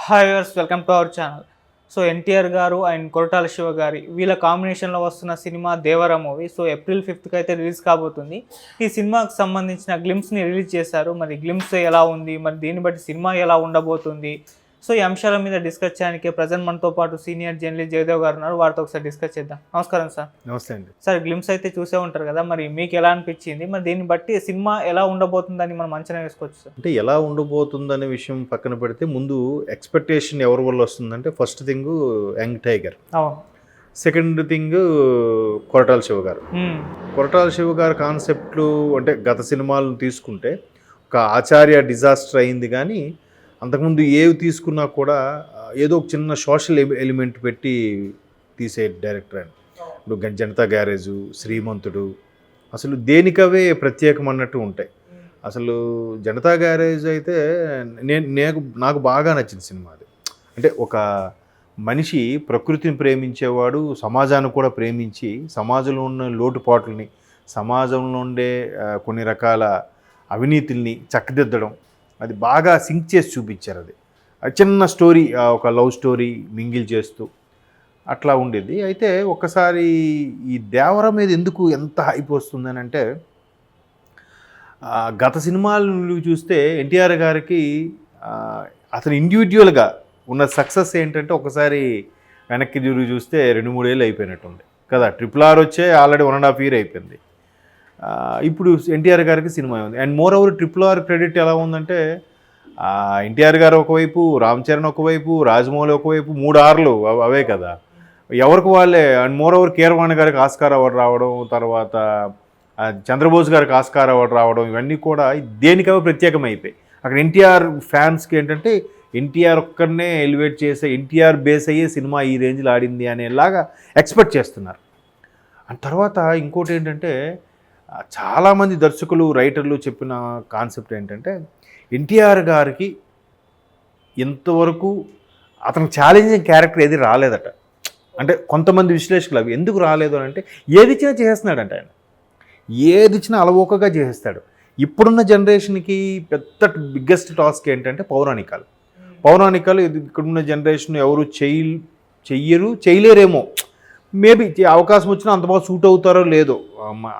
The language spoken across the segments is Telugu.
Hi viewers, welcome to our channel. So NTR గారు అండ్ కొరటాల శివ గారి వీళ్ళ కాంబినేషన్లో వస్తున్న cinema Devara movie April 5th అయితే రిలీజ్ కాబోతుంది. ఈ సినిమాకి సంబంధించిన గ్లిమ్స్ని రిలీజ్ చేశారు. మరి గ్లిమ్స్ ఎలా ఉంది, మరి దీన్ని బట్టి సినిమా ఎలా ఉండబోతుంది, ఈ అంశాల మీద డిస్కస్ చేయడానికి ప్రజెంట్ మనతో పాటు సీనియర్ జర్నలిస్ట్ జయదేవ్ గారు ఉన్నారు. వారితో ఒకసారి డిస్కస్ చేద్దాం. నమస్కారం సార్. నమస్తే అండి. సార్, గ్లిమ్స్ అయితే చూసే ఉంటారు కదా, మరి మీకు ఎలా అనిపించింది, మరి దీన్ని బట్టి సినిమా ఎలా ఉండబోతుందని మనం అంచనా వేసుకోవచ్చు సార్? అంటే ఎలా ఉండబోతుందనే విషయం పక్కన పెడితే ముందు ఎక్స్పెక్టేషన్ ఎవరి వల్ల వస్తుందంటే first thing young tiger, second thing Koratala Shiva గారు. కొరటాల శివ గారు కాన్సెప్ట్లు అంటే గత సినిమాలను తీసుకుంటే ఒక ఆచార్య డిజాస్టర్ అయింది, కానీ అంతకుముందు ఏవి తీసుకున్నా కూడా ఏదో ఒక చిన్న సోషల్ ఎలిమెంట్ పెట్టి తీసే డైరెక్టర్ అని. ఇప్పుడు జనతా గ్యారేజు, శ్రీమంతుడు అసలు దేనికవే ప్రత్యేకం అన్నట్టు ఉంటాయి. అసలు జనతా గ్యారేజ్ అయితే నాకు బాగా నచ్చిన సినిమా అది. అంటే ఒక మనిషి ప్రకృతిని ప్రేమించేవాడు, సమాజాన్ని కూడా ప్రేమించి సమాజంలో ఉన్న లోటుపాట్లని, సమాజంలో ఉండే కొన్ని రకాల అవినీతుల్ని చక్కదిద్దడం, అది బాగా సింక్ చేసి చూపించారు. అది చిన్న స్టోరీ, ఒక లవ్ స్టోరీ మింగిల్ చేస్తూ అట్లా ఉండేది. అయితే ఒక్కసారి ఈ దేవర మీద ఎందుకు ఎంత హైప్ వస్తుందని అంటే, గత సినిమాలు చూస్తే ఎన్టీఆర్ గారికి అతను ఇండివిజువల్గా ఉన్న సక్సెస్ ఏంటంటే ఒకసారి వెనక్కి తిరిగి చూస్తే 2-3 ఏళ్ళు అయిపోయినట్టుంది కదా. RRR వచ్చే ఆల్రెడీ 1.5 year అయిపోయింది. ఇప్పుడు ఎన్టీఆర్ గారికి సినిమా ఉంది. And more over RRR credit ఎలా ఉందంటే, ఎన్టీఆర్ గారు ఒకవైపు, రామ్ చరణ్ ఒకవైపు, రాజమౌళి ఒకవైపు, 3 Rలు అవే కదా ఎవరికి వాళ్ళే. అండ్ మోర్ ఓవర్ కీరవాణి గారికి ఆస్కార్ అవార్డు రావడం, తర్వాత చంద్రబోస్ గారికి ఆస్కార్ అవార్డు రావడం, ఇవన్నీ కూడా దేనికవే ప్రత్యేకమైపోయి అక్కడ ఎన్టీఆర్ ఫ్యాన్స్కి ఏంటంటే ఎన్టీఆర్ ఒక్కడనే ఎలివేట్ చేసే, ఎన్టీఆర్ బేస్ అయ్యే సినిమా ఈ రేంజ్లో ఆడింది అనేలాగా ఎక్స్పెక్ట్ చేస్తున్నారు. అండ్ తర్వాత ఇంకోటి ఏంటంటే, చాలామంది దర్శకులు, రైటర్లు చెప్పిన కాన్సెప్ట్ ఏంటంటే, ఎన్టీఆర్ గారికి ఇంతవరకు అతనికి ఛాలెంజింగ్ క్యారెక్టర్ ఏది రాలేదట. అంటే కొంతమంది విశ్లేషకులు అవి ఎందుకు రాలేదు అని అంటే, ఏది ఇచ్చినా చేసేస్తున్నాడంట ఆయన. ఏది ఇచ్చినా అలవోకగా చేసేస్తాడు. ఇప్పుడున్న జనరేషన్కి పెద్ద బిగ్గెస్ట్ టాస్క్ ఏంటంటే పౌరాణికాలు. ఇక్కడున్న జనరేషన్ ఎవరు చేయలేరేమో, మేబీ అవకాశం వచ్చినా అంత బాగా సూట్ అవుతారో లేదో,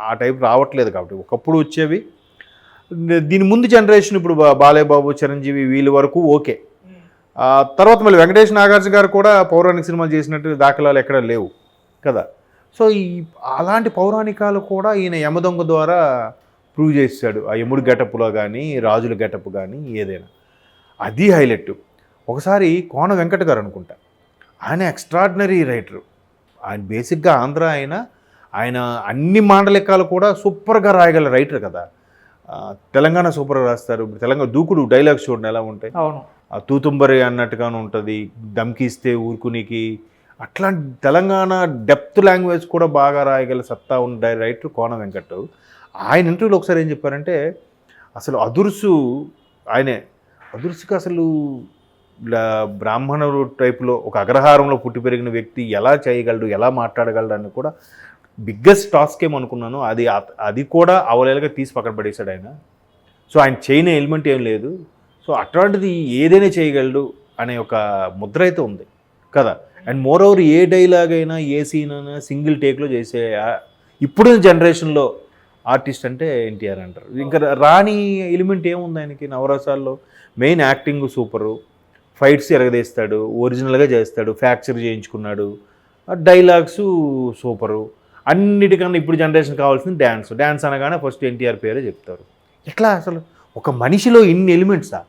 ఆ టైప్ రావట్లేదు. కాబట్టి ఒకప్పుడు వచ్చేవి. దీని ముందు జనరేషన్ ఇప్పుడు బాలయ్య బాబు, చిరంజీవి వీళ్ళ వరకు ఓకే. తర్వాత మళ్ళీ వెంకటేష్, నాగార్జున గారు కూడా పౌరాణిక సినిమాలు చేసినట్టు దాఖలాలు ఎక్కడ లేవు కదా. సో అలాంటి పౌరాణికాలు కూడా ఈయన యమదొంగ ద్వారా ప్రూవ్ చేశాడు. ఆ యముడు గెటప్లో కానీ, రాజుల గెటప్ కానీ, ఏదైనా అది హైలైట్. ఒకసారి కోన వెంకట గారు అనుకుంటా, ఆయన ఎక్స్ట్రాడినరీ రైటరు. ఆయన బేసిక్గా ఆంధ్ర, ఆయన అన్ని మాండలికాలు కూడా సూపర్గా రాయగల రైటర్ కదా. తెలంగాణ సూపర్గా రాస్తారు. తెలంగాణ దూకుడు డైలాగ్స్ చూడండి ఎలా ఉంటాయి. అవును, తూతుంబరి అన్నట్టుగానే ఉంటుంది, దమ్కిస్తే ఊరుకునికి. అట్లాంటి తెలంగాణ డెప్త్ లాంగ్వేజ్ కూడా బాగా రాయగల సత్తా ఉన్న రైటర్ కోన వెంకట్. ఆయన ఇంటర్వ్యూలో ఒకసారి ఏం చెప్పారంటే, అసలు అదుర్సుకి అసలు బ్రాహ్మణుడు టైప్లో ఒక అగ్రహారంలో పుట్టి పెరిగిన వ్యక్తి ఎలా చేయగలడు, ఎలా మాట్లాడగలడు అని కూడా బిగ్గెస్ట్ టాస్క్ ఏమనుకున్నాను. అది కూడా అవలేలుగా తీసి పక్కన పడేశాడు ఆయన. సో ఆయన చేయని ఎలిమెంట్ ఏం లేదు. సో అట్లాంటిది ఏదైనా చేయగలడు అనే ఒక ముద్ర అయితే ఉంది కదా. And more over a dialogue అయినా, ఏ సీన్ అయినా సింగిల్ టేక్లో చేసే ఇప్పుడు జనరేషన్లో ఆర్టిస్ట్ అంటే ఎన్టీఆర్ అంటారు. ఇంకా రాని ఎలిమెంట్ ఏముంది ఆయనకి? నవరసాల్లో మెయిన్ యాక్టింగ్ సూపరు, ఫైట్స్ ఎరగదీస్తాడు, ఒరిజినల్గా చేస్తాడు, ఫ్యాక్చర్ చేయించుకున్నాడు, డైలాగ్స్ సూపరు. అన్నిటికన్నా ఇప్పుడు జనరేషన్ కావాల్సింది డ్యాన్స్ అనగానే ఫస్ట్ ఎన్టీఆర్ పేరే చెప్తారు. ఎట్లా అసలు ఒక మనిషిలో ఇన్ని ఎలిమెంట్సా,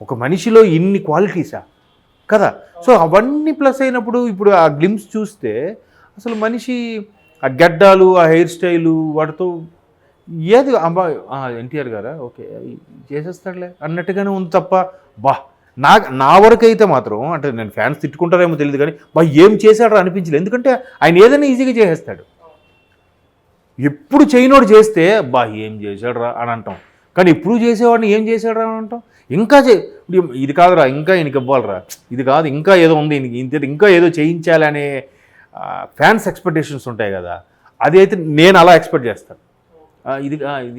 ఒక మనిషిలో ఇన్ని క్వాలిటీసా కదా. సో అవన్నీ ప్లస్ అయినప్పుడు ఇప్పుడు ఆ గ్లిమ్స్ చూస్తే అసలు మనిషి ఆ గడ్డాలు, ఆ హెయిర్ స్టైలు, వాటితో ఏది అబ్బా ఎన్టీఆర్ గారా ఓకే చేసేస్తాడులే అన్నట్టుగానే ఉంది తప్ప నా వరకు అయితే మాత్రం, అంటే నేను ఫ్యాన్స్ తిట్టుకుంటారేమో తెలియదు కానీ ఏం చేశాడో అనిపించలేదు. ఎందుకంటే ఆయన ఏదైనా ఈజీగా చేసేస్తాడు. ఎప్పుడు చేయనోడు చేస్తే ఏం చేశాడు రా అని అంటాం, కానీ ఎప్పుడు చేసేవాడిని ఏం చేశాడు రా అని అంటాం. ఇంకా ఇది కాదురా, ఇంకా ఈయనకి ఇవ్వాలరా, ఇది కాదు ఇంకా ఏదో ఉంది ఇంకా ఏదో చేయించాలి అనే ఫ్యాన్స్ ఎక్స్పెక్టేషన్స్ ఉంటాయి కదా. అది అయితే నేను అలా ఎక్స్పెక్ట్ చేస్తాను. ఇది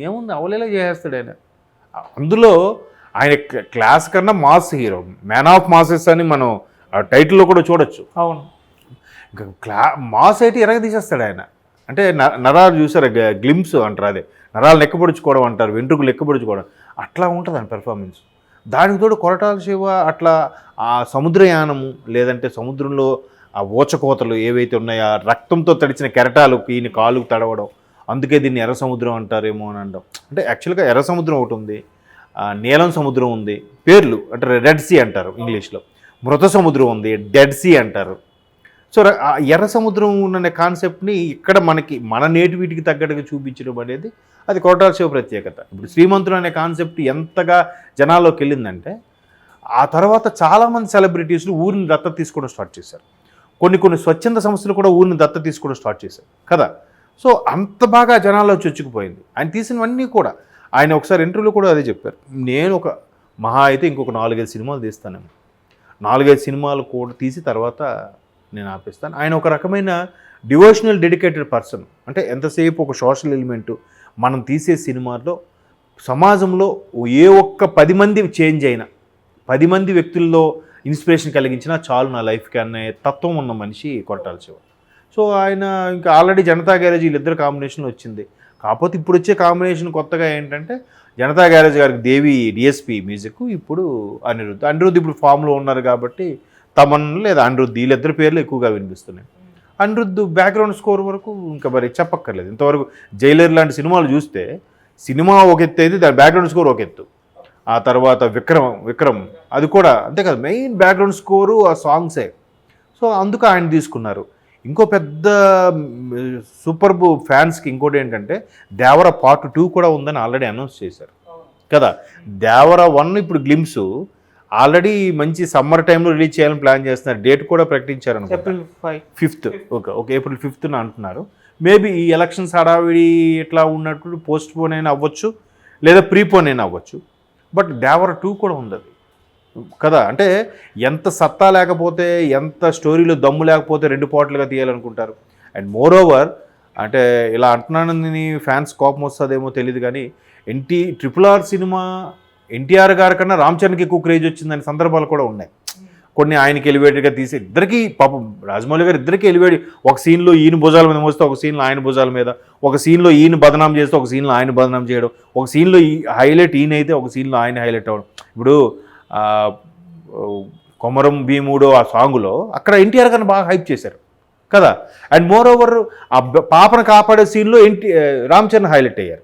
ఏముంది అవలేలా చేసేస్తాడు ఆయన. అందులో ఆయన క్లాస్ కన్నా mass hero, man of masses అని మనం ఆ టైటిల్లో కూడా చూడొచ్చు. అవును. ఇంకా మాస్ అయితే ఎరగ తీసేస్తాడు ఆయన. అంటే నరాలు చూసారు, గ్లిమ్స్ అంటారు, అదే నరాలు లెక్కపొడుచుకోవడం అంటారు, వెంట్రుకలు లెక్కపొడుచుకోవడం, అట్లా ఉంటుంది ఆయన పెర్ఫార్మెన్స్. దానికి తోడు కొరటాల శివ అట్లా ఆ సముద్రయానము, లేదంటే సముద్రంలో ఆ ఊచకోతలు ఏవైతే ఉన్నాయో, ఆ రక్తంతో తడిచిన కెరటాలు ఈయన కాలుకు తడవడం, అందుకే దీన్ని ఎర్ర సముద్రం అంటారేమో అని అనడం. అంటే యాక్చువల్గా ఎర్ర సముద్రం ఒకటి ఉంది, నీలం సముద్రం ఉంది, పేర్లు అంటే రెడ్ సీ అంటారు ఇంగ్లీష్లో, మృత సముద్రం ఉంది, డెడ్ సీ అంటారు. సో ఆ ఎర్ర సముద్రం అనే కాన్సెప్ట్ని ఇక్కడ మన నేటివిటికి తగ్గట్టుగా చూపించడం అనేది అది కొరటాల శివ ప్రత్యేకత. ఇప్పుడు శ్రీమంతుడు అనే కాన్సెప్ట్ ఎంతగా జనాల్లోకి వెళ్ళిందంటే, ఆ తర్వాత చాలామంది సెలబ్రిటీస్లు ఊరిని దత్తత తీసుకోవడం స్టార్ట్ చేశారు. కొన్ని స్వచ్ఛంద సంస్థలు కూడా ఊరిని దత్తత తీసుకోవడం స్టార్ట్ చేశారు కదా. సో అంత బాగా జనాల్లో చొచ్చుకుపోయింది ఆయన తీసినవన్నీ కూడా. ఆయన ఒకసారి ఇంటర్వ్యూలో కూడా అదే చెప్పారు, నేను ఒక మహా అయితే ఇంకొక 4-5 సినిమాలు తీస్తానేమో, 4-5 సినిమాలు కూడా తీసి తర్వాత నేను ఆపేస్తాను. ఆయన ఒక రకమైన డివోషనల్ డెడికేటెడ్ పర్సన్. అంటే ఎంతసేపు ఒక సోషల్ ఎలిమెంటు మనం తీసే సినిమాల్లో సమాజంలో ఏ ఒక్క 10 మంది చేంజ్ అయినా, 10 మంది వ్యక్తుల్లో ఇన్స్పిరేషన్ కలిగించినా చాలు నా లైఫ్కి అనే తత్వం ఉన్న మనిషి కొరటాల శివ. సో ఆయన ఇంకా ఆల్రెడీ జనతా గ్యారేజ్ వీళ్ళిద్దరు కాంబినేషన్లో వచ్చింది. కాకపోతే ఇప్పుడు వచ్చే కాంబినేషన్ కొత్తగా ఏంటంటే, జనతా గ్యారేజ్ గారికి దేవి డిఎస్పి మ్యూజిక్, ఇప్పుడు అనిరుద్ధ్ ఇప్పుడు ఫామ్లో ఉన్నారు కాబట్టి తమన్ లేదా అనిరుద్ధ్ వీళ్ళిద్దరి పేర్లు ఎక్కువగా వినిపిస్తున్నాయి. అనిరుద్ధ్ బ్యాక్గ్రౌండ్ స్కోర్ వరకు ఇంకా మరి చెప్పక్కర్లేదు. ఇంతవరకు జైలర్ లాంటి సినిమాలు చూస్తే సినిమా ఒక ఎత్తు అయితే దాని బ్యాక్గ్రౌండ్ స్కోర్ ఒక ఎత్తు. ఆ తర్వాత విక్రమ్ అది కూడా అంతే కదా, మెయిన్ బ్యాక్గ్రౌండ్ స్కోరు ఆ సాంగ్సే. సో అందుకు ఆయన తీసుకున్నారు. ఇంకో పెద్ద సూపర్బ్ ఫ్యాన్స్కి ఇంకోటి ఏంటంటే, దేవర పార్ట్ 2 కూడా ఉందని ఆల్రెడీ అనౌన్స్ చేశారు కదా. దేవర 1 ఇప్పుడు గ్లిమ్స్ ఆల్రెడీ మంచి సమ్మర్ టైంలో రిలీజ్ చేయాలని ప్లాన్ చేస్తున్నారు. డేట్ కూడా ప్రకటించారు, April 5th. Okay April 5th అంటున్నారు. మేబీ ఈ ఎలక్షన్స్ హడావిడి ఇట్లా ఉన్నట్టు పోస్ట్ పోన్ అయినా అవ్వచ్చు, లేదా ప్రీపోన్ అయినా అవ్వచ్చు. బట్ దేవర 2 కూడా ఉంది కదా. అంటే ఎంత సత్తా లేకపోతే, ఎంత స్టోరీలో దమ్ము లేకపోతే 2 పార్ట్లుగా తీయాలనుకుంటారు. అండ్ మోర్ ఓవర్ అంటే ఇలా అంటున్నానని ఫ్యాన్స్ కోపం వస్తుందేమో తెలియదు కానీ, RRR సినిమా ఎన్టీఆర్ గారి కన్నా రామ్ చరణ్కి ఎక్కువ క్రేజ్ వచ్చిందనే సందర్భాలు కూడా ఉన్నాయి. కొన్ని ఆయనకి ఎలివేటెడ్గా తీసి ఇద్దరికి పాపం రాజమౌళి గారు ఇద్దరికి ఎలివేట్, ఒక సీన్లో ఈయన భుజాల మీద మోస్తే, ఒక సీన్లో ఆయన భుజాల మీద, ఒక సీన్లో ఈయన బదనాం చేస్తే, ఒక సీన్లో ఆయన బదనాం చేయడం, ఒక సీన్లో హైలైట్ ఈయన అయితే ఒక సీన్లో ఆయన హైలైట్ అవ్వడం. ఇప్పుడు కొమరం భీముడు ఆ సాంగులో అక్కడ ఎన్టీఆర్ గారిని బాగా హైప్ చేశారు కదా. అండ్ మోర్ ఓవర్ ఆ పాపను కాపాడే సీన్లో రామ్ చరణ్ హైలైట్ అయ్యారు.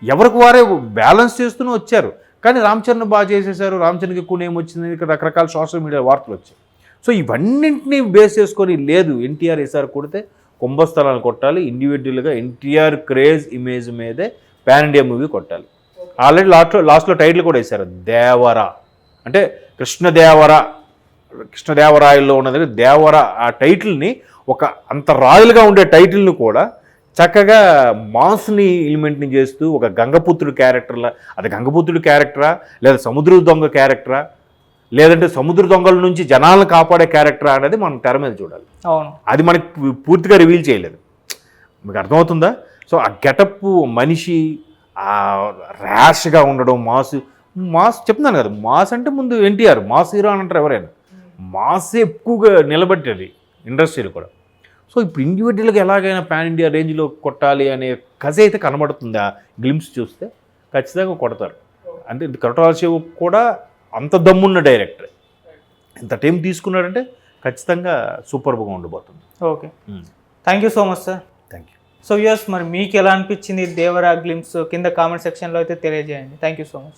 ఎవరికి వారే బ్యాలెన్స్ చేస్తూనే వచ్చారు. కానీ రామ్ చరణ్ బాగా చేసేసారు, రామ్ చరణ్కి ఎక్కువ నేమ్ వచ్చింది, ఇక్కడ రకరకాల సోషల్ మీడియా వార్తలు వచ్చాయి. సో ఇవన్నింటినీ బేస్ చేసుకొని లేదు ఎన్టీఆర్ ఈసారి కొడితే కుంభస్థలాన్ని కొట్టాలి, ఇండివిజువల్గా ఎన్టీఆర్ క్రేజ్ ఇమేజ్ మీదే పాన్ ఇండియా మూవీ కొట్టాలి. ఆల్రెడీ లాస్ట్లో టైటిల్ కూడా వేశారు, దేవరా. అంటే కృష్ణదేవరాయల్లో ఉన్నది దేవర. ఆ టైటిల్ని ఒక అంత రాయల్గా ఉండే టైటిల్ని కూడా చక్కగా మాస్ని ఎలిమెంట్ని చేస్తూ ఒక గంగపుత్రుడు క్యారెక్టర్లా, అది గంగపుత్రుడు క్యారెక్టరా, లేదా సముద్ర దొంగ క్యారెక్టరా, లేదంటే సముద్ర దొంగల నుంచి జనాలను కాపాడే క్యారెక్టరా అనేది మనం తెర మీద చూడాలి. అవును, అది మనకి పూర్తిగా రివీల్ చేయలేదు. మీకు అర్థమవుతుందా? సో ఆ గెటప్ మనిషి ర్యాష్గా ఉండడం, మాస్ చెప్తున్నాను కదా. మాస్ అంటే ముందు ఎన్టీఆర్ మాస్ హీరో అని అంటారు ఎవరైనా. మాస్ ఎక్కువగా నిలబెట్టేది ఇండస్ట్రీలో కూడా. సో ఇప్పుడు ఇండివిజువల్గా ఎలాగైనా పాన్ ఇండియా రేంజ్లో కొట్టాలి అనే కథ అయితే కనబడుతుంది. ఆ గ్లిమ్స్ చూస్తే ఖచ్చితంగా కొడతారు. అంటే కొరటాల శివ కూడా అంత దమ్మున్న డైరెక్టర్, ఇంత టైం తీసుకున్నాడంటే ఖచ్చితంగా సూపర్గా ఉండబోతుంది. Okay, thank you so much sir. Thank you. So yes, మరి మీకు ఎలా అనిపించింది దేవరా గ్లిమ్స్ కింద కామెంట్ సెక్షన్లో అయితే తెలియజేయండి. Thank you so much.